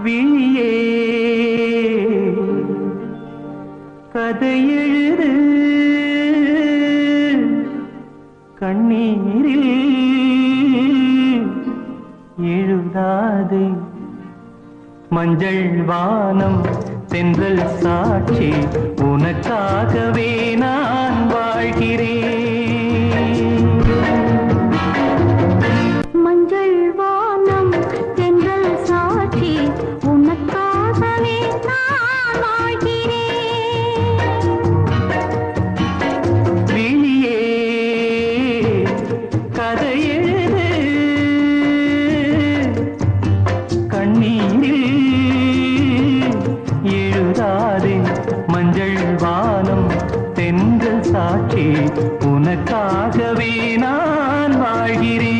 விழியே கதை எழுது கண்ணீரில் எழுதாதே மஞ்சள் வானம் தென்றல் சாட்சி உனக்காகவே நான் வாழ்கிறேன் மஞ்சள் வானம் தென்றல் சாட்சி உனக்காகவே நான் வாழ்கிறேன் விழியே கதை எழுது கண்ணீரில் எழுதாதே மஞ்சள் வானம் தென்றல் சாட்சி உனக்காகவே நான் வாழ்கிறேன்